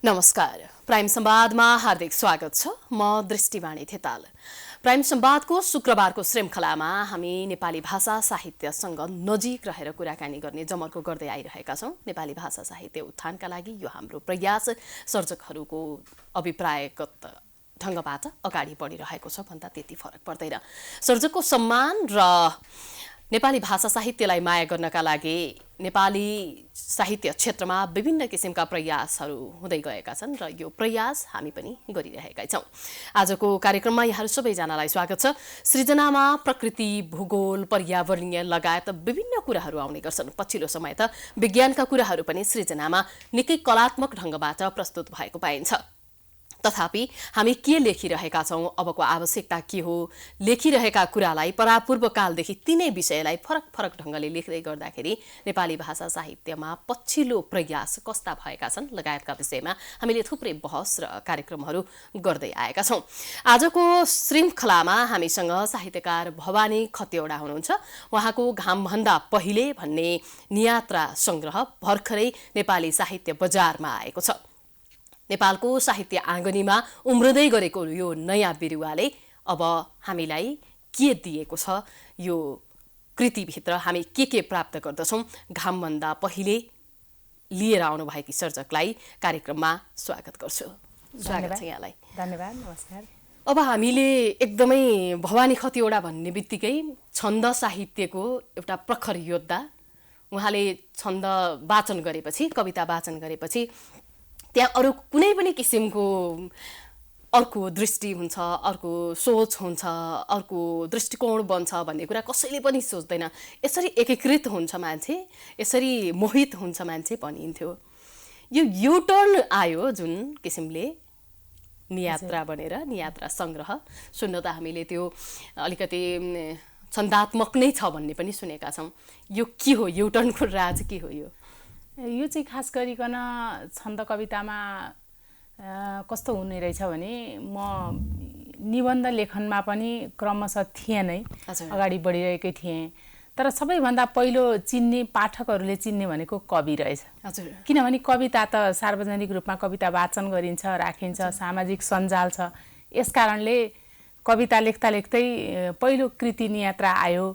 नमस्कार। प्राइम संवादमा हार्दिक स्वागत छ। म दृष्टिवाणी थेताल। प्राइम संवादको शुक्रबारको श्रृङ्खलामा हामी नेपाली भाषा साहित्यसँग नजिक रहेर कुराकानी गर्ने जमर्को गर्दै आइरहेका छौँ। नेपाली भाषा साहित्य उत्थानका लागि यो हाम्रो प्रयास सर्जकहरूको अभिप्रायगत ढङ्गबाट अगाडि बढिरहेको छ भन्दा त्यति फरक पर्दैन। सर्जकको सम्मान र नेपाली भाषा साहित्यलाई माया गर्नका लागि नेपाली साहित्य क्षेत्रमा विभिन्न किसिमका प्रयासहरू हुँदै गएका छन् र यो प्रयास हामी पनि गरिरहेका छौँ। आजको कार्यक्रममा यहाँहरू सबैजनालाई स्वागत छ। सृजनामा प्रकृति, भूगोल, पर्यावरणीय लगायत विभिन्न कुराहरू आउने गर्छन्। पछिल्लो समय त विज्ञानका कुराहरू पनि सृजनामा निकै कलात्मक ढङ्गबाट प्रस्तुत भएको पाइन्छ। तथापि हामी के लेखिरहेका छौँ, अबको आवश्यकता के हो, लेखिरहेका कुरालाई परापूर्व कालदेखि तिनै विषयलाई फरक फरक ढङ्गले लेख्दै गर्दाखेरि नेपाली भाषा साहित्यमा पछिल्लो प्रयास कस्ता भएका छन् लगायतका विषयमा हामीले थुप्रै बहस र कार्यक्रमहरू गर्दै आएका छौँ। आजको श्रृङ्खलामा हामीसँग साहित्यकार भवानी खतिवडा हुनुहुन्छ। उहाँको घामभन्दा पहिले भन्ने नियात्रा सङ्ग्रह भर्खरै नेपाली साहित्य बजारमा आएको छ। नेपालको साहित्य आँगनीमा उम्रदै गरेको यो नयाँ बिरुवाले अब हामीलाई के दिएको छ, यो कृतिभित्र हामी के प्राप्त गर्दछौँ, घामभन्दा पहिले लिएर आउनुभएकी सर्जकलाई कार्यक्रममा स्वागत गर्छु। स्वागत छ यहाँलाई। धन्यवाद। नमस्कार। अब हामीले एकदमै भवानी खतिवडा भन्ने बित्तिकै छन्द साहित्यको एउटा प्रखर योद्धा, उहाँले छन्द वाचन गरेपछि, कविता वाचन गरेपछि त्यहाँ अरू कुनै पनि किसिमको अर्को दृष्टि हुन्छ, अर्को सोच हुन्छ, अर्को दृष्टिकोण बन्छ भन्ने कुरा कसैले पनि सोच्दैन। यसरी एकीकृत हुन्छ मान्छे, यसरी मोहित हुन्छ मान्छे भनिन्थ्यो। यो युटर्न आयो जुन किसिमले नियात्रा बनेर, नियात्रा सङ्ग्रह सुन्न त हामीले त्यो अलिकति छन्दात्मक नै छ भन्ने पनि सुनेका छौँ। यो के हो, युटर्नको राज के हो? यो चाहिँ खास गरिकन छन्द कवितामा कस्तो हुने रहेछ भने म निबन्ध लेखनमा पनि क्रमशः थिएँ नै, अगाडि बढिरहेकै थिएँ। तर सबैभन्दा पहिलो चिन्ने, पाठकहरूले चिन्ने भनेको कवि रहेछ। किनभने कविता त सार्वजनिक रूपमा कविता वाचन गरिन्छ, राखिन्छ, सामाजिक सञ्जाल छ। यसकारणले कविता लेख्दा लेख्दै पहिलो कृति नियात्रा आयो।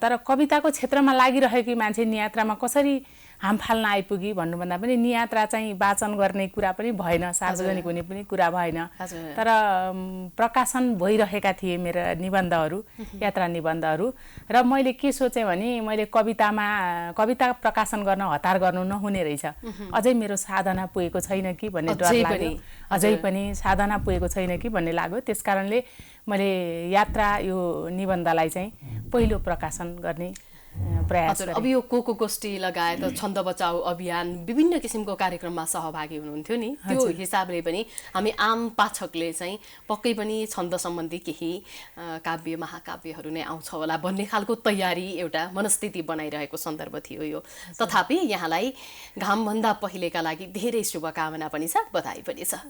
तर कविताको क्षेत्रमा लागिरहेकी मान्छे नियात्रामा कसरी हाम फाल्न आइपुगी भन्नुभन्दा पनि नियात्रा चाहिँ वाचन गर्ने कुरा पनि भएन, सार्वजनिक हुने पनि कुरा भएन। तर प्रकाशन भइरहेका थिए मेरा निबन्धहरू, यात्रा निबन्धहरू। र मैले के सोचेँ भने मैले कविता प्रकाशन गर्न हतार गर्नु नहुने रहेछ। अझै मेरो साधना पुगेको छैन कि भन्ने डर लाग्यो। अझै पनि साधना पुगेको छैन कि भन्ने लाग्यो। त्यसकारणले मैले यात्रा यो निबन्धलाई चाहिँ पहिलो प्रकाशन गर्ने प्रयास गरेँ। अब यो कोको गोष्ठी लगायत छन्द बचाऊ अभियान विभिन्न किसिमको कार्यक्रममा सहभागी हुनुहुन्थ्यो नि, त्यो हिसाबले पनि हामी आम पाठकले चाहिँ पक्कै पनि छन्द सम्बन्धी केही काव्य, महाकाव्यहरू नै आउँछ होला भन्ने खालको तयारी, एउटा मनस्थिति बनाइरहेको सन्दर्भ थियो यो। तथापि यहाँलाई घामभन्दा पहिलेका लागि धेरै शुभकामना पनि छ, बधाई पनि छ।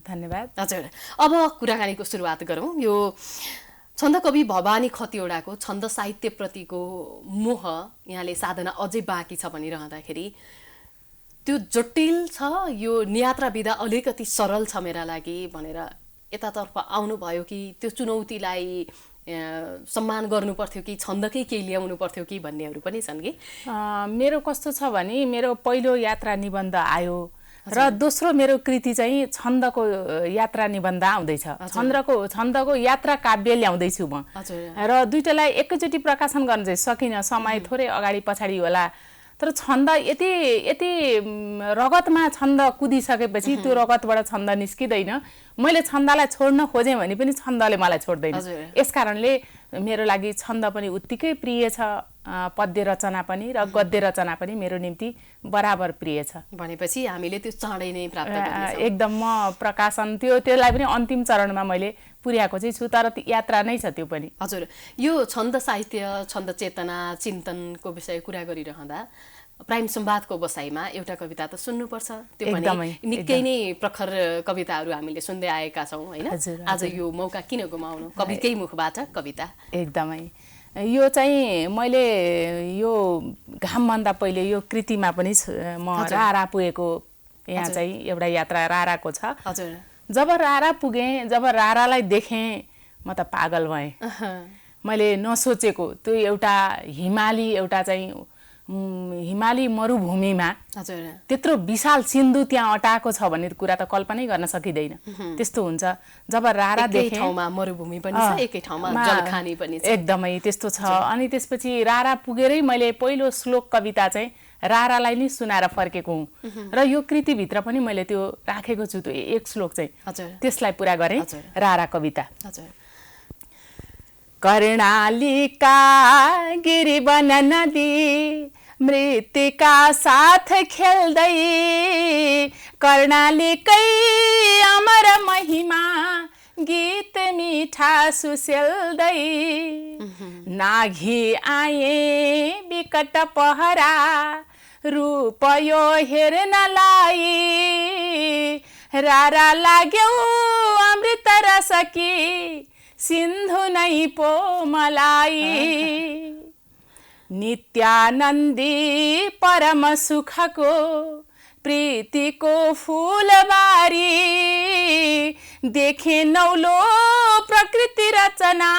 धन्यवाद। हजुर, अब कुराकानीको सुरुवात गरौँ। यो छन्द कवि भवानी खतिवडाको छन्द साहित्यप्रतिको मोह, यहाँले साधना अझै बाँकी छ भनिरहँदाखेरि त्यो जटिल छ, यो नियात्रा विधा अलिकति सरल छ मेरा लागि भनेर यतातर्फ आउनुभयो कि त्यो चुनौतीलाई सम्मान गर्नु पर्थ्यो कि छन्दकै केही ल्याउनु पर्थ्यो कि भन्नेहरू पनि छन् कि? मेरो कस्तो छ भने मेरो पहिलो यात्रा निबन्ध आयो र दोस्रो मेरो कृति चाहिँ छन्दको यात्रा निबन्ध आउँदैछ। छन्दको यात्रा काव्य ल्याउँदैछु म। र दुईटालाई एकैचोटि प्रकाशन गर्न चाहिँ सकिनँ, समय थोरै अगाडि पछाडि होला। तर छन्द यति रगतमा छन्द कुदिसकेपछि त्यो रगतबाट छन्द निस्किँदैन। मैले छन्दलाई छोड्न खोजेँ भने पनि छन्दले मलाई छोड्दैन। यसकारणले मेरो लागि छन्द पनि उत्तिकै प्रिय छ, पद्य रचना पनि र गद्य रचना पनि मेरो निम्ति बराबर प्रिय छ। भनेपछि हामीले त्यो चाँडै नै प्राप्त गर्छौँ। एकदम म प्रकाशन त्यसलाई पनि अन्तिम चरणमा मैले पुर्याएको चाहिँ छु, तर यात्रा नै छ त्यो पनि। हजुर, यो छन्द साहित्य, छन्द चेतना, चिन्तनको विषय कुरा गरिरहँदा प्राइम संवादको बसाइमा एउटा कविता त सुन्नुपर्छ। त्यो पनि निकै नै प्रखर कविताहरू हामीले सुन्दै आएका छौँ होइन? आज यो मौका किन गुमाउनु? कविकै मुखबाट कविता। एकदमै यो चाहिँ मैले यो घामभन्दा पहिले यो कृतिमा पनि म रारा पुगेको यहाँ चाहिँ एउटा यात्रा राराको छ। हजुर। जब रारा पुगेँ, जब रारालाई देखेँ म त पागल भएँ। मैले नसोचेको त्यो एउटा हिमाली मरुभूमिमा त्यत्रो विशाल सिन्धु त्यहाँ अटाएको छ भन्ने कुरा त कल्पनै गर्न सकिँदैन। त्यस्तो हुन्छ। जब रारा देखेँ, ठाउँमा मरुभूमि पनि छ, एकै ठाउँमा जलखानी पनि छ, एकदमै त्यस्तो छ। अनि त्यसपछि रारा पुगेरै मैले पहिलो श्लोक कविता चाहिँ रारालाई नै सुनाएर फर्केको हुँ र यो कृतिभित्र पनि मैले त्यो राखेको छु। त्यो एक श्लोक चाहिँ त्यसलाई पुरा गरेँ। रारा कविता। कर्णालिका गिरिवन नदी मृत्तिका साथ खेल्दै, कर्णालिकै अमर महिमा गीत मिठा सुसेल्दै, नाघी आए विकट पहरा रूप यो हेर्नलाई, रारा लाग्यो अमृत रसकी सिन्धु नै पो मलाई, नित्यानन्दी परम सुखको प्रीतिको फूलबारी, देखे नौलो प्रकृति रचना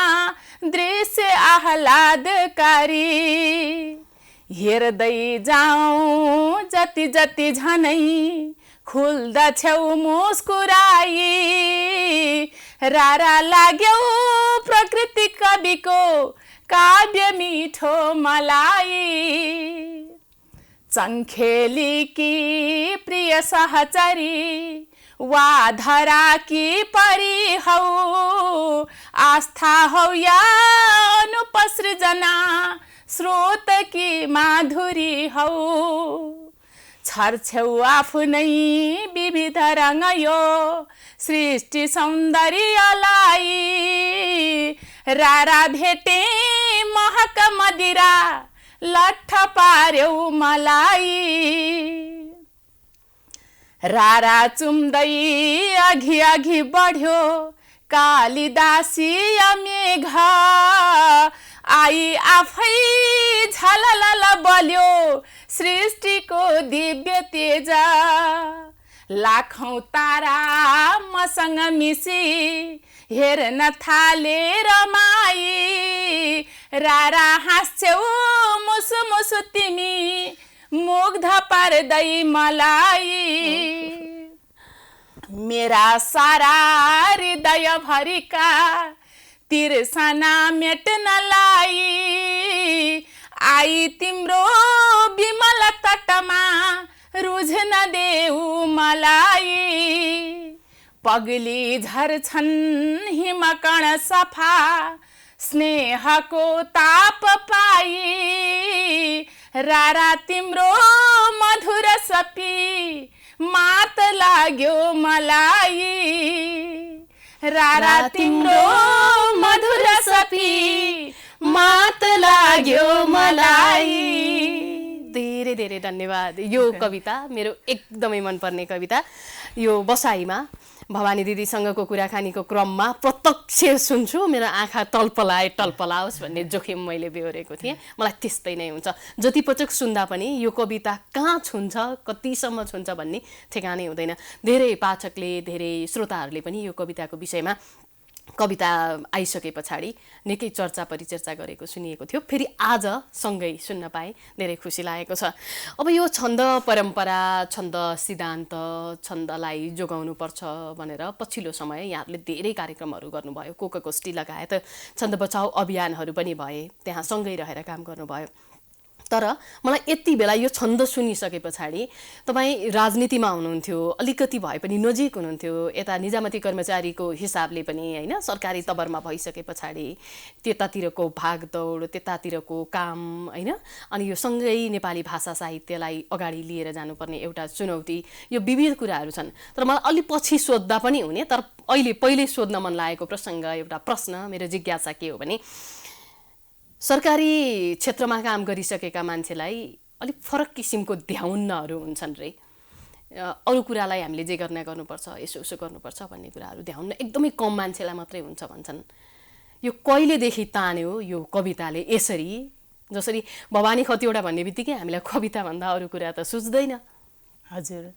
दृश्य आह्लादकारी, हेर्दै जाऊँ जति जति झनै खुल्दछौ मुस्कुराई, रारा लाग्यो प्रकृति कविको काव्य मिठो मलाई, चङ्खेलीकी प्रिय सहचरी वा धराकी परी हौ, आस्था हौ या अनुपसृजना स्रोत की माधुरी हौ, छर्छौ आफ्नै विविध रङ यो सृष्टि सौन्दर्यलाई, रारा भेटे महक मदिरा लट्ठ पार्यौ मलाई, रारा चुम्दै अघि अघि बढ्यो कालिदासी मेघ, आई आफै झललल बल्यो सृष्टिको दिव्य तेज, लाखौं तारा मसँग मिसी हेर्न थाले रमाई, रारा हाँस्छौ मुसु मुसु तिमी मुग्ध पार्दै मलाई, मेरा सारा हृदय भरिका तिर्सना मेट्नलाई, आई तिम्रो विमल तटमा रुझ्न देऊ मलाई, पगली झर्छन् हिमकण सफा स्नेहको ताप पाई, रारा तिम्रो मधुर सपी मात लाग्यो मलाई, रारा तिम्रो मधुर सपी मात लाग्यो मलाई। धेरै धेरै धन्यवाद। यो कविता मेरो एकदमै मनपर्ने कविता। यो बसाइमा भवानी दिदीसँगको कुराकानीको क्रममा प्रत्यक्ष सुन्छु, मेरो आँखा टल्पलाओस् भन्ने जोखिम मैले बेहोरेको थिएँ। मलाई त्यस्तै नै हुन्छ, जति पटक सुन्दा पनि यो कविता कहाँ छुन्छ, कतिसम्म छुन्छ भन्ने ठेगानै हुँदैन। धेरै पाठकले, धेरै श्रोताहरूले पनि यो कविताको विषयमा कविता आइसके पछाडि निकै चर्चा परिचर्चा गरेको सुनिएको थियो। फेरि आज सँगै सुन्न पाएँ, धेरै खुसी लागेको छ। अब यो छन्द परम्परा, छन्द सिद्धान्त, छन्दलाई जोगाउनुपर्छ भनेर पछिल्लो समय यहाँहरूले धेरै कार्यक्रमहरू गर्नुभयो, कोककोष्ठी लगायत छन्द बचाउ अभियानहरू पनि भए, त्यहाँ सँगै रहेर काम गर्नुभयो। तर मलाई यति बेला यो छन्द सुनिसके पछाडि तपाईँ राजनीतिमा हुनुहुन्थ्यो, अलिकति भए पनि नजिक हुनुहुन्थ्यो, यता निजामती कर्मचारीको हिसाबले पनि होइन, सरकारी तवरमा भइसके पछाडि त्यतातिरको भागदौड, त्यतातिरको काम होइन, अनि यो सँगै नेपाली भाषा साहित्यलाई अगाडि लिएर जानुपर्ने एउटा चुनौती, यो विविध कुराहरू छन्। तर मलाई अलि पछि सोद्धा पनि हुने, तर अहिले पहिल्यै सोध्न मन लागेको प्रसङ्ग, एउटा प्रश्न, मेरो जिज्ञासा के हो भने, सरकारी क्षेत्रमा काम गरिसकेका मान्छेलाई अलिक फरक किसिमको ध्याउन्नहरू हुन्छन् रे। अरू कुरालाई हामीले जे गर्नुपर्छ, यसो उसो गर्नुपर्छ भन्ने कुराहरू ध्याउन्न एकदमै कम मान्छेलाई मात्रै हुन्छ भन्छन्। यो कहिलेदेखि तान्यो यो कविताले यसरी? जसरी भवानी खतिवडा भन्ने बित्तिकै हामीलाई कविताभन्दा अरू कुरा त सुझ्दैन। हजुर,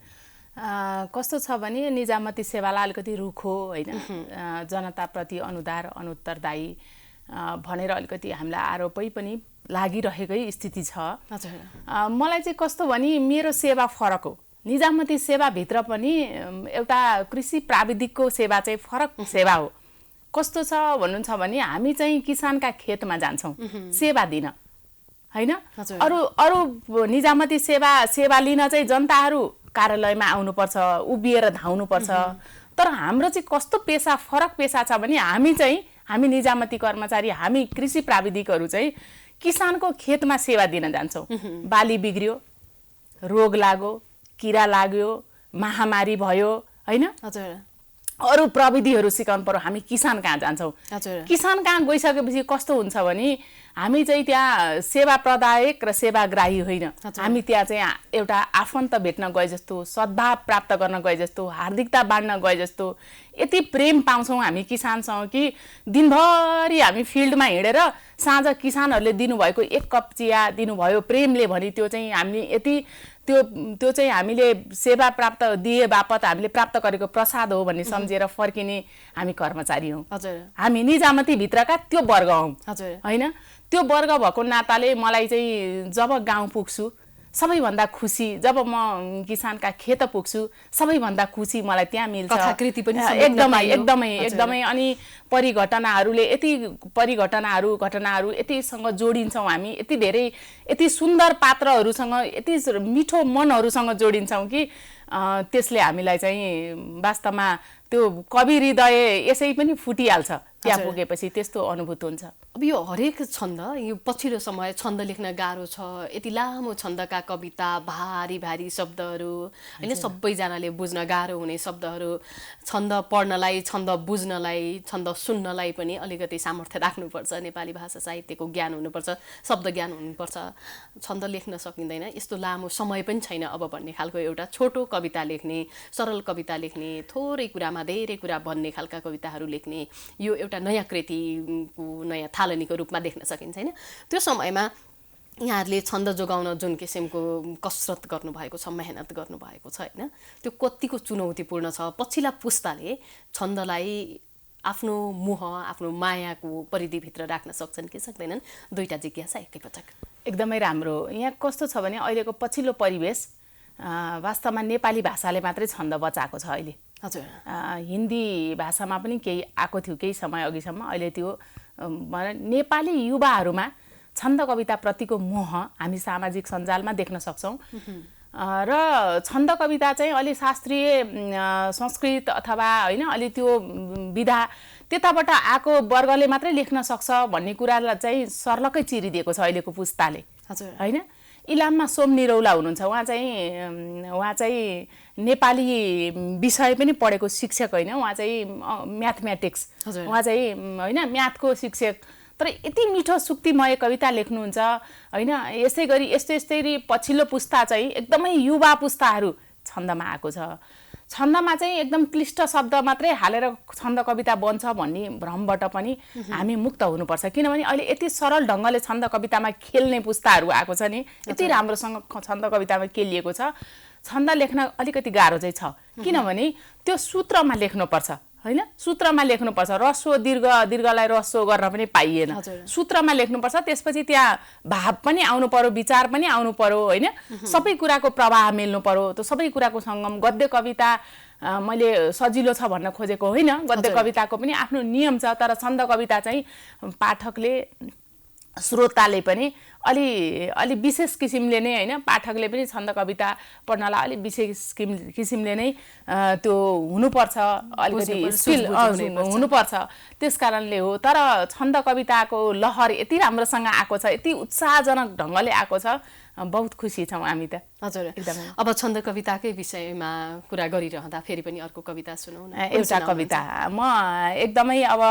कस्तो छ भने निजामती सेवालाई अलिकति रुखो होइन, जनताप्रति अनुदार अनुत्तरदायी भनेर अलिकति हामीलाई आरोपै पनि लागिरहेकै स्थिति छ। मलाई चाहिँ कस्तो भने मेरो सेवा फरक हो। निजामती सेवाभित्र पनि एउटा कृषि प्राविधिकको सेवा चाहिँ फरक सेवा हो। कस्तो छ भन्नुहुन्छ भने हामी चाहिँ किसानका खेतमा जान्छौँ सेवा दिन होइन। अरू अरू निजामती सेवा लिन चाहिँ जनताहरू कार्यालयमा आउनुपर्छ, उभिएर धाउनुपर्छ। तर हाम्रो चाहिँ कस्तो पेसा फरक पेसा छ भने हामी निजामती कर्मचारी, हामी कृषि प्राविधिकहरू चाहिँ किसानको खेतमा सेवा दिन जान्छौँ। बाली बिग्रियो, रोग लाग्यो, किरा लाग्यो, महामारी भयो होइन, अरू प्रविधिहरू सिकाउनु पर्यो, हामी किसान कहाँ जान्छौँ। किसान कहाँ गइसकेपछि कस्तो हुन्छ भने हामी चाहिँ त्यहाँ सेवा प्रदायक र सेवाग्राही होइन, हामी त्यहाँ चाहिँ एउटा आफन्त भेट्न गए जस्तो, सद्भाव प्राप्त गर्न गए जस्तो, हार्दिकता बाँड्न गए जस्तो, यति प्रेम पाउँछौँ हामी किसानसँग कि दिनभरि हामी फिल्डमा हिँडेर साँझ किसानहरूले दिनुभएको एक कप चिया दिनुभयो प्रेमले भने त्यो चाहिँ हामीले यति त्यो चाहिँ हामीले सेवा प्राप्त दिए बापत हामीले प्राप्त गरेको प्रसाद हो भन्ने सम्झेर फर्किने हामी कर्मचारी हौँ। हामी निजामती भित्रका त्यो वर्ग हौँ होइन। त्यो वर्ग भएको नाताले मलाई चाहिँ जब गाउँ पुग्छु सबैभन्दा खुसी, जब म किसानका खेत पुग्छु सबैभन्दा खुसी मलाई त्यहाँ मिल्छ। एकदमै अनि घटनाहरू यतिसँग जोडिन्छौँ हामी, यति धेरै यति सुन्दर पात्रहरूसँग, यति मिठो मनहरूसँग जोडिन्छौँ कि त्यसले हामीलाई चाहिँ वास्तवमा त्यो कवि हृदय यसै पनि फुटिहाल्छ त्यहाँ पुगेपछि, त्यस्तो अनुभूत हुन्छ। अब यो हरेक छन्द, यो पछिल्लो समय छन्द लेख्न गाह्रो छ। यति लामो छन्दका कविता, भारी भारी शब्दहरू होइन, सबैजनाले बुझ्न गाह्रो हुने शब्दहरू, छन्द पढ्नलाई, छन्द बुझ्नलाई, छन्द सुन्नलाई पनि अलिकति सामर्थ्य राख्नुपर्छ, नेपाली भाषा साहित्यको ज्ञान हुनुपर्छ, शब्द ज्ञान हुनुपर्छ, छन्द लेख्न सकिँदैन। यस्तो लामो समय पनि छैन अब भन्ने खालको एउटा छोटो कविता लेख्ने, सरल कविता लेख्ने, थोरै कुरामा धेरै कुरा भन्ने खालका कविताहरू लेख्ने, यो एउटा नयाँ कृतिको नयाँ थालनीको रूपमा देख्न सकिन्छ होइन। त्यो समयमा यहाँहरूले छन्द जोगाउन जुन किसिमको कसरत गर्नुभएको छ, मेहनत गर्नुभएको छ होइन, त्यो कतिको चुनौतीपूर्ण छ। पछिल्ला पुस्ताले छन्दलाई आफ्नो मोह, आफ्नो मायाको परिधिभित्र राख्न सक्छन् कि सक्दैनन्? दुईटा जिज्ञासा एकैपटक। एकदमै राम्रो। यहाँ कस्तो छ भने अहिलेको पछिल्लो परिवेश वास्तवमा नेपाली भाषाले मात्रै छन्द बचाएको छ अहिले। हिन्दी भाषामा पनि केही आएको थियो केही समय अघिसम्म। अहिले त्यो नेपाली युवाहरूमा छन्द कविताप्रतिको मोह हामी सामाजिक सञ्जालमा देख्न सक्छौँ। र छन्द कविता चाहिँ अलि शास्त्रीय संस्कृत अथवा होइन अलि त्यो विधा त्यताबाट आएको वर्गले मात्रै लेख्न सक्छ भन्ने कुरालाई चाहिँ सर्लकै चिरिदिएको छ अहिलेको पुस्ताले होइन। इलाममा सोम निरौला हुनुहुन्छ, उहाँ चाहिँ नेपाली विषय पनि पढेको शिक्षक होइन, उहाँ चाहिँ म्याथमेटिक्स, उहाँ चाहिँ होइन म्याथको शिक्षक, तर यति मिठो सुक्तिमय कविता लेख्नुहुन्छ होइन। यसै गरी यस्तै पछिल्लो पुस्ता चाहिँ एकदमै युवा पुस्ताहरू छन्दमा आएको छ। छन्दमा चाहिँ एकदम क्लिष्ट शब्द मात्रै हालेर छन्द कविता बन्छ भन्ने भ्रमबाट पनि हामी मुक्त हुनुपर्छ, किनभने अहिले यति सरल ढङ्गले छन्द कवितामा खेल्ने पुस्ताहरू आएको छ नि, यति राम्रोसँग छन्द कवितामा खेलिएको छ। छन्द लेख्न अलिकति गाह्रो चाहिँ छ, किनभने त्यो सूत्रमा लेख्नुपर्छ होइन, सूत्रमा लेख्नुपर्छ। रस्व दीर्घलाई रस्व गर्न पनि पाइएन, सूत्रमा लेख्नुपर्छ। त्यसपछि त्यहाँ भाव पनि आउनु पर्यो, विचार पनि आउनु पर्यो होइन, सबै कुराको प्रवाह मिल्नु पर्यो। त्यो सबै कुराको सङ्गम गद्य कविता मैले सजिलो छ भन्न खोजेको होइन, गद्य कविताको पनि आफ्नो नियम छ। तर छन्द कविता चाहिँ पाठकले, श्रोताले पनि अलि विशेष किसिमले नै होइन, पाठकले पनि छन्द कविता पढ्नलाई अलि विशेष किसिमले नै त्यो हुनुपर्छ, अलिकति स्किल हुनुपर्छ। त्यस कारणले हो। तर छन्द कविताको लहर यति राम्रोसँग आएको छ, यति उत्साहजनक ढङ्गले आएको छ, बहुत खुसी छौँ हामी त। हजुर एकदमै। अब छन्द कविताकै विषयमा कुरा गरिरहँदा फेरि पनि अर्को कविता सुनाउँ न। एउटा कविता म एकदमै अब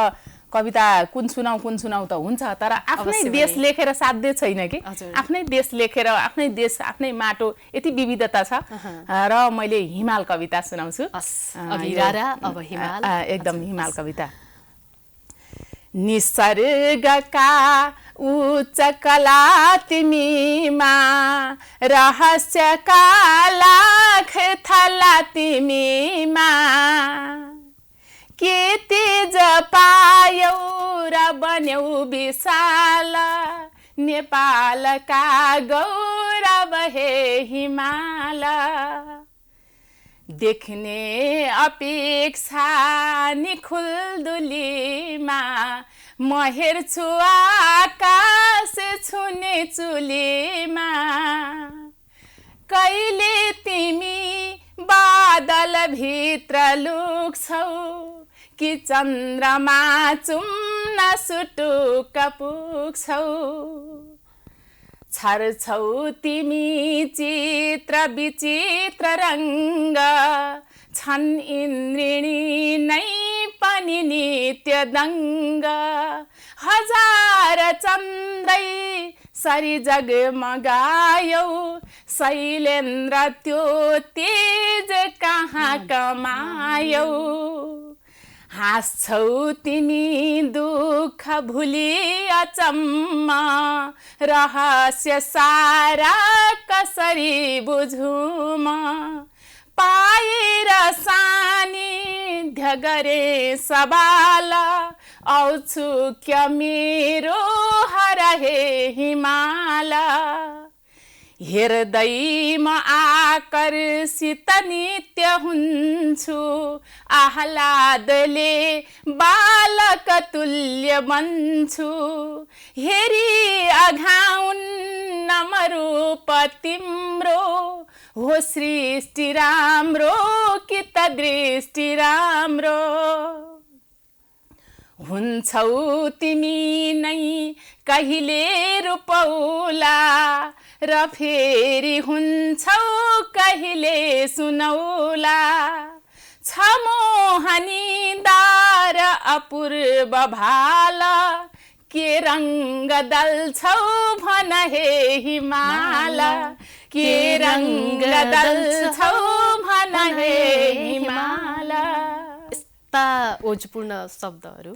कविता कुन सुनाउ त हुन्छ, तर आफ्नै देश लेखेर साध्य छैन कि। आफ्नै देश लेखेर, आफ्नै देश, आफ्नै माटो, यति विविधता छ। र मैले हिमाल कविता सुनाउँछु। अब हिमाल एकदम हिमाल कविता। निसर्गका उच्च कला तिमीमा, रहस्यका लाख थला तिमीमा। के तेज पायौ र बन्यौ विशाल, नेपालका गौरव हे हिमाल। देख्ने अपेक्षा निखुल दुलीमा, म हेर्छु आकाश छुने चुलीमा। कहिले तिमी बादल भित्र लुक्छौ, कि चन्द्रमा चुम्न सुटुक्क पुग्छौ। छर्छौ तिमी चित्र विचित्र रङ्ग, छन् इन्द्रिणी नै पनि नित्य दङ्ग। हजार चन्द्रै सरी जगमगायौ, शैलेन्द्र त्यो तेज कहाँ कमायौ। हाँस्छौ तिमी दुःख भुली अचम्म, रहस्य सारा कसरी बुझुँ म। पाएर सानिध्य गरे सवाल, औत्सुक्य मेरो हरहे हिमाल। हेर्दै म आकर्षित नित्य हुन्छु, आह्लादले बालक तुल्य बन्छु। हेरी अघाउन्न रूप तिम्रो, हो सृष्टि राम्रो कि त दृष्टि राम्रो। हुन्छौ तिमी नै कहिले रूपौला, र फेरि हुन्छौ कहिले सुनौला। छ मोहनीदार अपूर्व भाल, के रङ्ग दल्छौ भन हे हिमाल। के रङ्ग दल्छौ भन हे हिमाल। यस्ता ओजपूर्ण शब्दहरू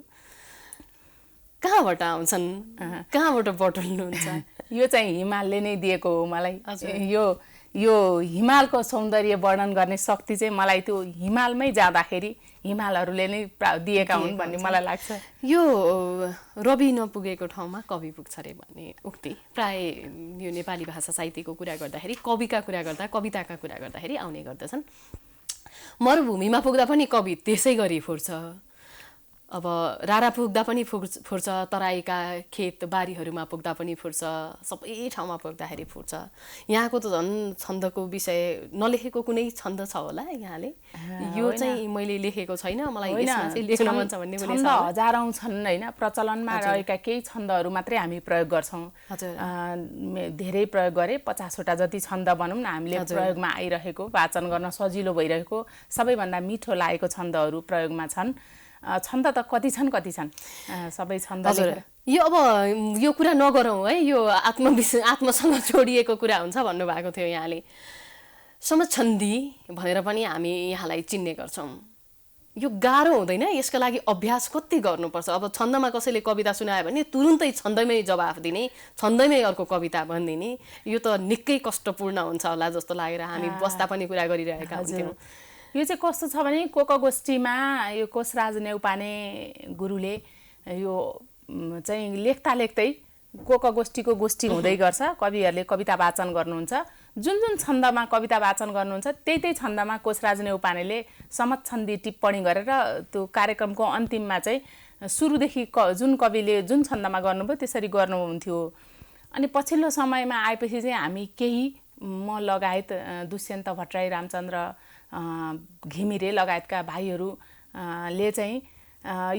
कहाँबाट आउँछन्, कहाँबाट बटुल्नुहुन्छ? यो चाहिँ हिमालले नै दिएको हो मलाई। यो हिमालको सौन्दर्य वर्णन गर्ने शक्ति चाहिँ मलाई त्यो हिमालमै जाँदाखेरि हिमालहरूले नै दिएका हुन् भन्ने मलाई लाग्छ। यो रवि नपुगेको ठाउँमा कवि पुग्छ अरे भन्ने उक्ति प्राय यो नेपाली भाषा साहित्यको कुरा गर्दाखेरि, कविका कुरा गर्दा, कविताका कुरा गर्दाखेरि आउने गर्दछन्। मरुभूमिमा पुग्दा पनि कवि त्यसै गरी फुर्छ, अब रारा पुग्दा पनि फुर्छ, तराईका खेत बारीहरूमा पुग्दा पनि फुर्छ, सबै ठाउँमा पुग्दाखेरि फुर्छ। यहाँको त झन् छन्दको विषय नलेखेको कुनै छन्द छ होला यहाँले? यो चाहिँ मैले लेखेको छैन, मलाई यसमा चाहिँ लेख्न मन छ भन्ने कुनै छ? छन्द हजारौँ छन् हैन, प्रचलनमा रहेका केही छन्दहरू मात्रै हामी प्रयोग गर्छौँ। धेरै प्रयोग गरे 50 वटा जति छन्द भनौँ न हामीले प्रयोगमा आइरहेको, वाचन गर्न सजिलो भइरहेको, सबैभन्दा मिठो लागेको छन्दहरू प्रयोगमा छन्। छन्द त कति छन् सबै छन्द। यो अब यो कुरा नगरौँ है, यो आत्मसँग जोडिएको कुरा हुन्छ भन्नुभएको थियो यहाँले। समछन्दी भनेर पनि हामी यहाँलाई चिन्ने गर्छौँ। यो गाह्रो हुँदैन? यसका लागि अभ्यास कति गर्नुपर्छ? अब छन्दमा कसैले कविता सुनायो भने तुरुन्तै छन्दमै जवाफ दिने, छन्दमै अर्को कविता भनिदिने, यो त निकै कष्टपूर्ण हुन्छ होला जस्तो लागेर हामी बस्दा पनि कुरा गरिरहेका हुन्थ्यौँ। यो चाहिँ कस्तो छ भने कोकगोष्ठीमा यो कोशराज नेउपाने गुरुले यो चाहिँ लेख्दा लेख्दै कोकगोष्ठीको गोष्ठी हुँदै गर्छ, कविहरूले कविता वाचन गर्नुहुन्छ। जुन जुन छन्दमा कविता वाचन गर्नुहुन्छ त्यही छन्दमा कोशराज नेउपानेले समछन्दी टिप्पणी गरेर त्यो कार्यक्रमको अन्तिममा चाहिँ सुरुदेखि जुन कविले जुन छन्दमा गर्नुभयो त्यसरी गर्नुहुन्थ्यो। अनि पछिल्लो समयमा आएपछि चाहिँ हामी केही, म लगायत दुष्यन्त भट्टराई, रामचन्द्र घिमिरे लगायतका भाइहरूले चाहिँ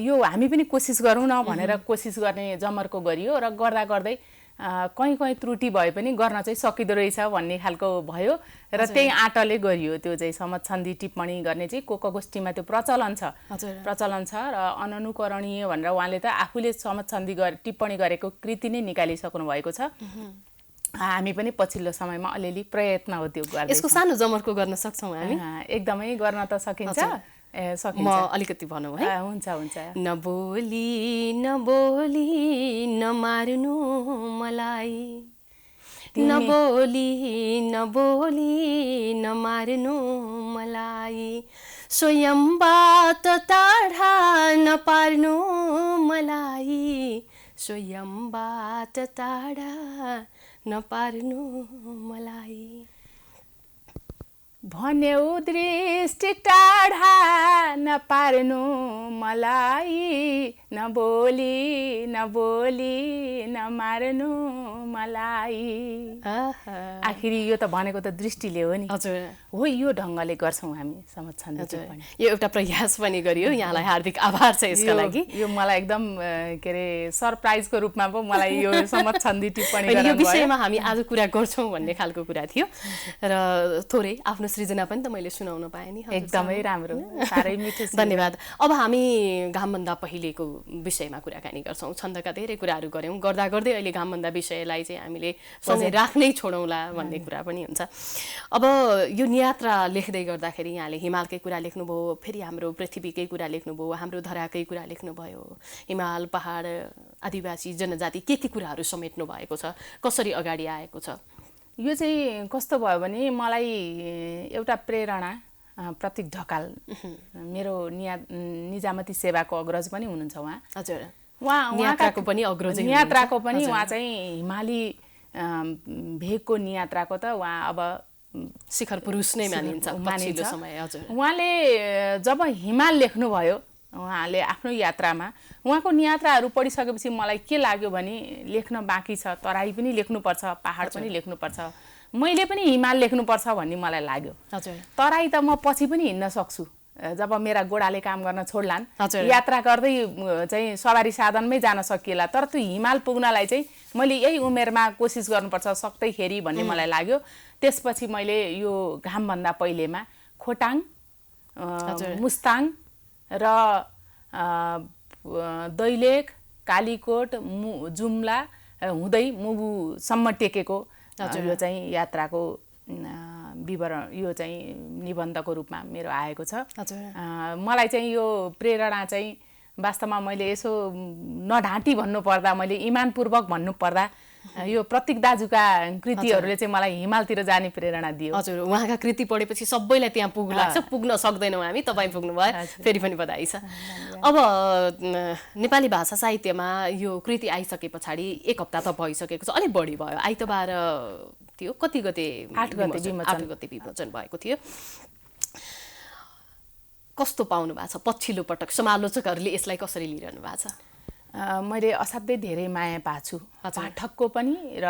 यो हामी पनि कोसिस गरौँ न भनेर कोसिस गर्ने जमर्को गरियो र गर्दा गर्दै कहीँ त्रुटि भए पनि गर्न चाहिँ सकिँदो रहेछ भन्ने खालको भयो र त्यही आँटले गरियो। त्यो चाहिँ समछन्दी टिप्पणी गर्ने चाहिँ कोकगोष्ठीमा त्यो प्रचलन छ र अननुकरणीय भनेर उहाँले त आफूले समछन्दी टिप्पणी गरेको कृति नै निकालिसक्नु भएको छ। हामी पनि पछिल्लो समयमा अलिअलि प्रयत्न हो त्यो गर्दै। यसको सानो जमर्को गर्न सक्छौँ हामी? एकदमै गर्न त सकिन्छ। सकिन्छ। म अलिकति भनौँ है। हुन्छ हुन्छ। नबोली नबोली नमार्नु मलाई, नबोली नबोली नमार्नु मलाई, स्वयंबाट टाढा नपार्नु मलाई, स्वयंबाट टाढा नपार्नु मलाई। भन्यौ दृष्टि टाढा नपार्नु मलाई, नबोली नबोली नमार्नु मलाई। आखिरी यो त भनेको त दृष्टिले हो नि। हजुर हो, यो ढङ्गले गर्छौँ हामी समझ छन्द टिप्पणी। यो एउटा प्रयास पनि गरियो, यहाँलाई हार्दिक आभार छ यसका लागि। यो मलाई एकदम के अरे सरप्राइजको रूपमा पो मलाई यो समझ छन्दी टिप्पणी यो विषयमा हामी आज कुरा गर्छौँ भन्ने खालको कुरा थियो र थोरै आफ्नो सृजना पनि त मैले सुनाउन पाएँ नि। एकदमै राम्रो, साह्रै मिठो। धन्यवाद। अब हामी घामभन्दा पहिलेको विषयमा कुराकानी गर्छौँ। छन्दका धेरै कुराहरू गऱ्यौँ, गर्दा गर्दै अहिले घामभन्दा विषयलाई चाहिँ हामीले सँगै राख्नै छोडौँला भन्ने कुरा पनि हुन्छ। अब यो नियात्रा लेख्दै गर्दाखेरि यहाँले हिमालकै कुरा लेख्नुभयो, फेरि हाम्रो पृथ्वीकै कुरा लेख्नुभयो, हाम्रो धराकै कुरा लेख्नुभयो, हिमाल पहाड आदिवासी जनजाति के कुराहरू समेट्नु भएको छ, कसरी अगाडि आएको छ? यो चाहिँ कस्तो भयो भने मलाई एउटा प्रेरणा प्रतीक ढकाल, मेरो निजामती सेवाको अग्रज पनि हुनुहुन्छ उहाँ। हजुर, उहाँको पनि अग्रज, नियात्राको पनि उहाँ चाहिँ हिमाली भेगको नियात्राको त उहाँ अब शिखर पुरुष नै मानिन्छ पछिल्लो समय। हजुर, उहाँले जब हिमाल लेख्नुभयो उहाँले आफ्नो यात्रामा, उहाँको नियात्राहरू पढिसकेपछि मलाई के लाग्यो भने लेख्न बाँकी छ, तराई पनि लेख्नुपर्छ, पहाड पनि लेख्नुपर्छ, मैले पनि हिमाल लेख्नुपर्छ भन्ने मलाई लाग्यो। हजुर, तराई त म पछि पनि हिँड्न सक्छु जब मेरा गोडाले काम गर्न छोड्लान्, यात्रा गर्दै चाहिँ सवारी साधनमै जान सकिएला, तर त्यो हिमाल पुग्नलाई चाहिँ मैले यही उमेरमा कोसिस गर्नुपर्छ सक्दैखेरि भन्ने मलाई लाग्यो। त्यसपछि मैले यो घामभन्दा पहिलेमा खोटाङ, मुस्ताङ र दैलेख, कालीकोट, जुम्ला हुँदै मुगुसम्म टेकेको यो चाहिँ यात्राको विवरण, यो चाहिँ निबन्धको रूपमा मेरो आएको छ। मलाई चाहिँ यो प्रेरणा चाहिँ वास्तवमा मैले यसो नढाँटी भन्नुपर्दा, मैले इमानपूर्वक भन्नुपर्दा यो प्रतीक दाजुका कृतिहरूले चाहिँ मलाई हिमालतिर जाने प्रेरणा दियो। हजुर, उहाँका कृति पढेपछि सबैलाई त्यहाँ पुग्नु लाग्छ, पुग्न सक्दैनौँ हामी, तपाईँ पुग्नुभयो, फेरि पनि बधाई छ। अब नेपाली भाषा साहित्यमा यो कृति आइसके पछाडि 1 हप्ता त भइसकेको छ, अलिक बढी भयो। आइतबार थियो, कति गते? 8 गते विमोचन भएको थियो। कस्तो पाउनु भएको छ पछिल्लो पटक? समालोचकहरूले यसलाई कसरी लिइरहनु भएको छ? मैले असाध्यै धेरै माया पाछु, पाठकको पनि र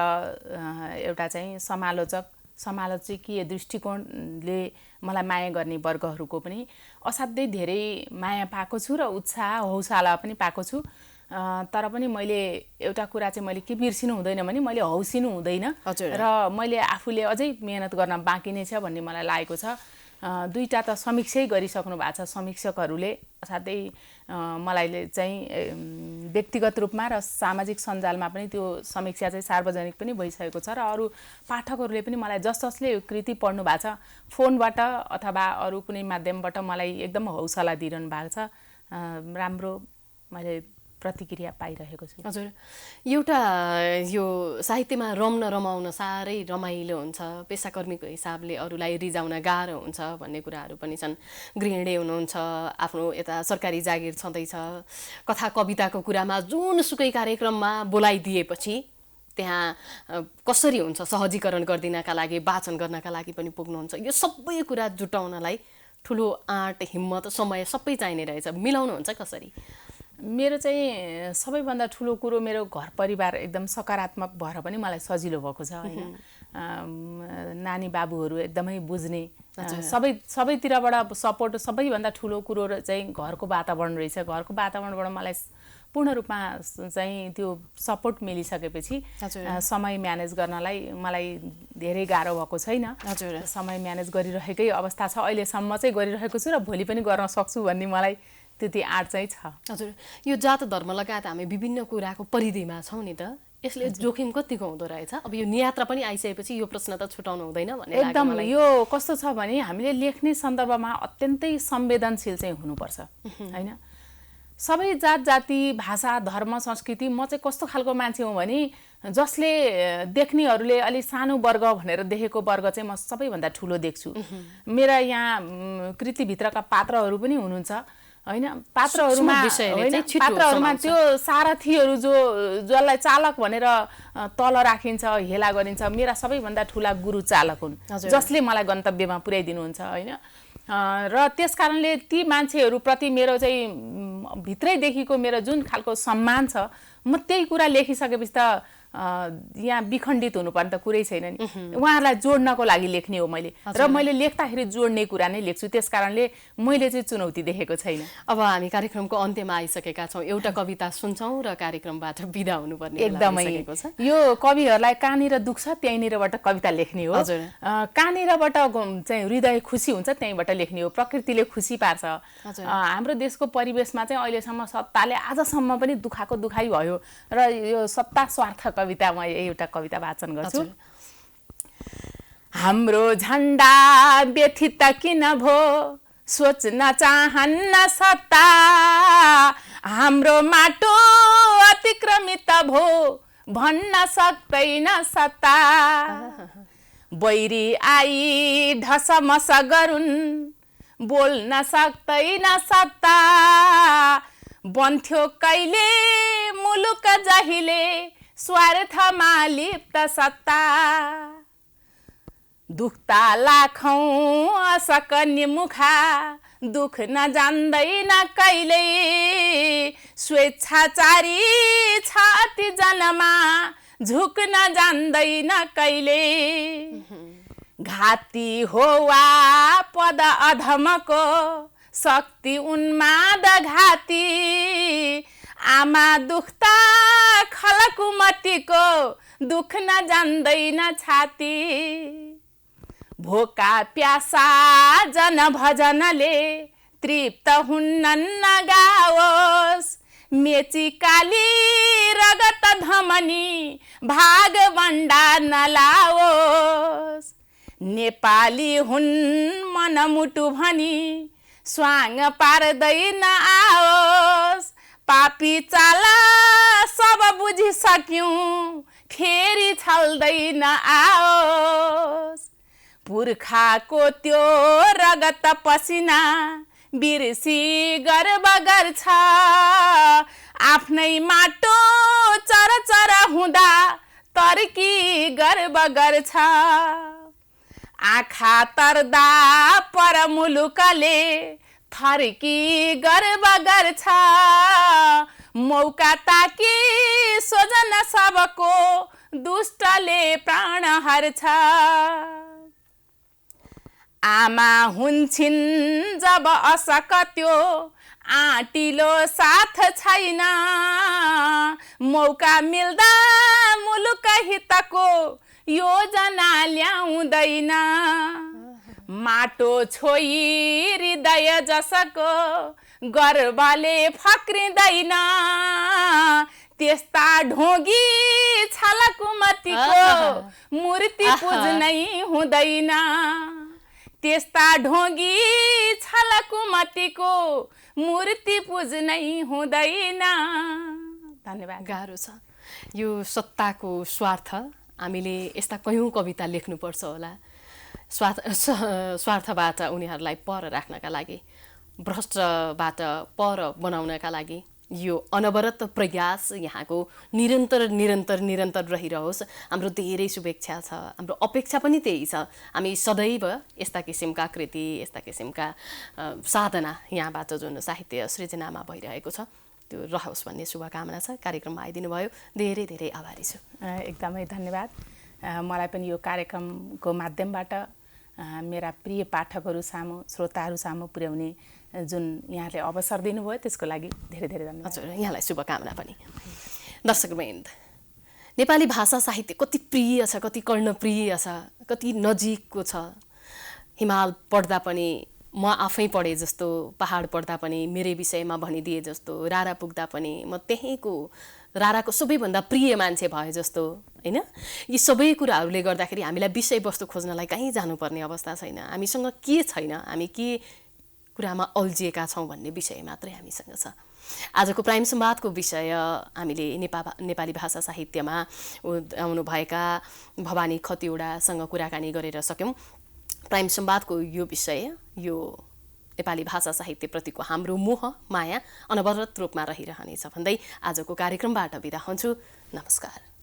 एउटा चाहिँ समालोचकीय दृष्टिकोणले मलाई माया गर्ने वर्गहरूको पनि असाध्यै धेरै माया पाएको छु र उत्साह हौसला पनि पाएको छु। तर पनि मैले एउटा कुरा चाहिँ मैले के बिर्सिनु हुँदैन भने मैले हौसिनु हुँदैन र मैले आफूले अझै मेहनत गर्न बाँकी नै छ भन्ने मलाई लागेको छ। 2टा त समीक्षै गरिसक्नु भएको छ समीक्षकहरूले, असाध्यै मलाई चाहिँ व्यक्तिगत रूपमा र सामाजिक सञ्जालमा पनि त्यो समीक्षा चाहिँ सार्वजनिक पनि भइसकेको छ र अरू पाठकहरूले पनि मलाई जसले यो कृति पढ्नु भएको छ फोनबाट अथवा अरू कुनै माध्यमबाट मलाई एकदम हौसला दिइरहनु भएको छ। राम्रो मैले प्रतिक्रिया पाइरहेको छु। हजुर, एउटा यो साहित्यमा रमाउन साह्रै रमाइलो हुन्छ, पेसाकर्मीको हिसाबले अरूलाई रिजाउन गाह्रो हुन्छ भन्ने कुराहरू पनि छन्। गृहिणी हुनुहुन्छ, आफ्नो यता सरकारी जागिर छँदैछ, कथा कविताको कुरामा जुनसुकै कार्यक्रममा बोलाइदिएपछि त्यहाँ कसरी हुन्छ सहजीकरण गरिदिनका लागि, वाचन गर्नका लागि पनि पुग्नुहुन्छ। यो सबै कुरा जुटाउनलाई ठुलो आँट, हिम्मत, समय सबै चाहिने रहेछ, मिलाउनुहुन्छ कसरी? मेरो चाहिँ सबैभन्दा ठुलो कुरो मेरो घर परिवार एकदम सकारात्मक भएर पनि मलाई सजिलो भएको छ हैन। नानी बाबुहरू एकदमै बुझ्ने, सबैतिरबाट सपोर्ट। सबैभन्दा ठुलो कुरो चाहिँ घरको वातावरण रहेछ। घरको वातावरणबाट मलाई पूर्ण रूपमा चाहिँ त्यो सपोर्ट मिलिसकेपछि समय म्यानेज गर्नलाई मलाई धेरै गाह्रो भएको छैन। समय म्यानेज गरिरहेकै अवस्था छ, अहिलेसम्म चाहिँ गरिरहेको छु र भोलि पनि गर्न सक्छु भन्ने मलाई त्यति आँट चाहिँ छ। हजुर, यो जात धर्म लगायत हामी विभिन्न कुराको परिधिमा छौँ नि त, यसले जोखिम कतिको हुँदो रहेछ? अब यो नियात्रा पनि आइसकेपछि यो प्रश्न त छुटाउनु हुँदैन भन्ने लाग्यो एकदम मलाई। यो कस्तो छ भने हामीले लेख्ने सन्दर्भमा अत्यन्तै संवेदनशील चाहिँ हुनुपर्छ हैन। सबै जात जाति भाषा धर्म संस्कृति म चाहिँ कस्तो खालको मान्छे हुँ भने जसले देख्नेहरूले अलि सानो वर्ग भनेर देखेको वर्ग चाहिँ म सबैभन्दा ठुलो देख्छु। मेरा यहाँ कृतिभित्रका पात्रहरू पनि हुनुहुन्छ हैन। पात्रहरूमा त्यो सारथीहरू जसलाई चालक भनेर तल राखिन्छ हेला गरिन्छ, मेरा सबैभन्दा ठुला गुरु चालक हुन् जसले मलाई गन्तव्यमा पुर्याइदिनुहुन्छ हैन। र त्यस कारणले ती मान्छेहरूप्रति मेरो चाहिँ भित्रैदेखिको मेरो जुन खालको सम्मान छ, म त्यही कुरा लेखिसकेपछि त यहाँ विखण्डित हुनुपर्ने त कुरै छैन नि। उहाँहरूलाई जोड्नको लागि लेख्ने हो मैले, र मैले लेख्दाखेरि जोड्ने कुरा नै लेख्छु। त्यस कारणले मैले चाहिँ चुनौती देखेको छैन। अब हामी कार्यक्रमको अन्त्यमा आइसकेका छौँ। एउटा कविता सुन्छौँ र कार्यक्रमबाट बिदा हुनुपर्ने एकदमै यो कविहरूलाई कहाँनिर दुख्छ त्यहीँनिरबाट कविता लेख्ने हो। कहाँनिरबाट चाहिँ हृदय खुसी हुन्छ त्यहीँबाट लेख्ने हो। प्रकृतिले खुसी पार्छ। हाम्रो देशको परिवेशमा चाहिँ अहिलेसम्म सत्ताले आजसम्म पनि दुखाइ भयो र यो सत्ता स्वार्थ कविता म एउटा कविता वाचन गर्छु। हाम्रो झण्डा व्यथित किन भो सोच्न चाहन्न सत्ता, हाम्रो माटो अतिक्रमित भो भन्न सक्दैन सत्ता, बैरी आई ढसमस गरुन् बोल्न सक्दैन सत्ता, बन्थ्यो कहिले मुलुक जहिले स्वार्थमा लिप्त सत्ता, दुख्ता लाखौं असकन्य मुखा दुख न जान्दैन कहिले, स्वेच्छाचारी छाती जनमा झुक्न जान्दैन कहिले, घाती हो वा पद अधमको शक्ति उन्माद घाती, आमा दुख्ता खलकुमतीको दुख न जान्दैन छाती, भोका प्यासा जन भजनले तृप्त हुन्न गाओस्, मेची काली रगत धमनी भाग भण्डा नलाओस्, नेपाली हुन् मनमुटु भनी स्वाङ पार्दैन आओस्, पापी चाला सब बुझिसक्यौं फेरि छल्दैन आओस्, पुर्खाको त्यो रगत पसिना बिर्सी गर्व गर्छ, आफ्नै माटो चरचर हुँदा तर्की गर्व गर्छ, आँखा तर्दा पर मुलुकले थर्की गर्व गर्छ, मौका ताकी सोझन सबको दुष्टले प्राण हर्छ, आमा हुन्छन् जब असकत्यो आँटिलो साथ छैन, मौका मिल्दा मुलुक हितको योजना ल्याउँदैन, माटो छोई हृदय जसको गर्वले फक्रिँदैन, त्यस्ता ढोगी छलकुमतीको मूर्ति पुज्नै हुँदैन, त्यस्ता ढोगी छलकुमतीको मूर्ति पुज्नै हुँदैन। धन्यवाद। गाह्रो छ यो सत्ताको स्वार्थ। हामीले यस्ता कयौं कविता लेख्नुपर्छ होला स्वार्थबाट उनीहरूलाई पर राख्नका लागि, भ्रष्टबाट पर बनाउनका लागि। यो अनवरत प्रयास यहाँको निरन्तर रहिरहोस्। हाम्रो धेरै शुभेच्छा छ, हाम्रो अपेक्षा पनि त्यही छ। हामी सदैव यस्ता किसिमका कृति, यस्ता किसिमका साधना यहाँबाट जुन साहित्य सृजनामा भइरहेको छ त्यो रहोस् भन्ने शुभकामना छ। कार्यक्रममा आइदिनु भयो, धेरै धेरै आभारी छु। एकदमै धन्यवाद। मलाई पनि यो कार्यक्रमको माध्यमबाट मेरा प्रिय पाठकहरू सामु, श्रोताहरू सामु पुर्याउने जुन यहाँले अवसर दिनुभयो त्यसको लागि धेरै धेरै धन्यवाद। हजुर, यहाँलाई शुभकामना पनि। दर्शकवृन्द, नेपाली भाषा साहित्य कति प्रिय छ, कति कर्णप्रिय छ, कति नजिकको छ। हिमाल पढ्दा पनि म आफै पढे जस्तो, पहाड पढ्दा पनि मेरै विषयमा भनिदिए जस्तो, रारा पुग्दा पनि म त्यहीँको राराको सबैभन्दा प्रिय मान्छे भए जस्तो, होइन? यी सबै कुराहरूले गर्दाखेरि हामीलाई विषयवस्तु खोज्नलाई कहीँ जानुपर्ने अवस्था छैन। हामीसँग के छैन, हामी के कुरामा अल्झिएका छौँ भन्ने विषय मात्रै हामीसँग छ। आजको प्राइम संवादको विषय हामीले नेपाली भाषा साहित्यमा आउनुभएका भवानी खतिवडासँग कुराकानी गरेर सक्यौँ। प्राइम संवादको यो विषय, यो नेपाली भाषा साहित्यप्रतिको हाम्रो मोह माया अनवरत रूपमा रहिरहनेछ भन्दै आजको कार्यक्रमबाट बिदा हुन्छु। नमस्कार।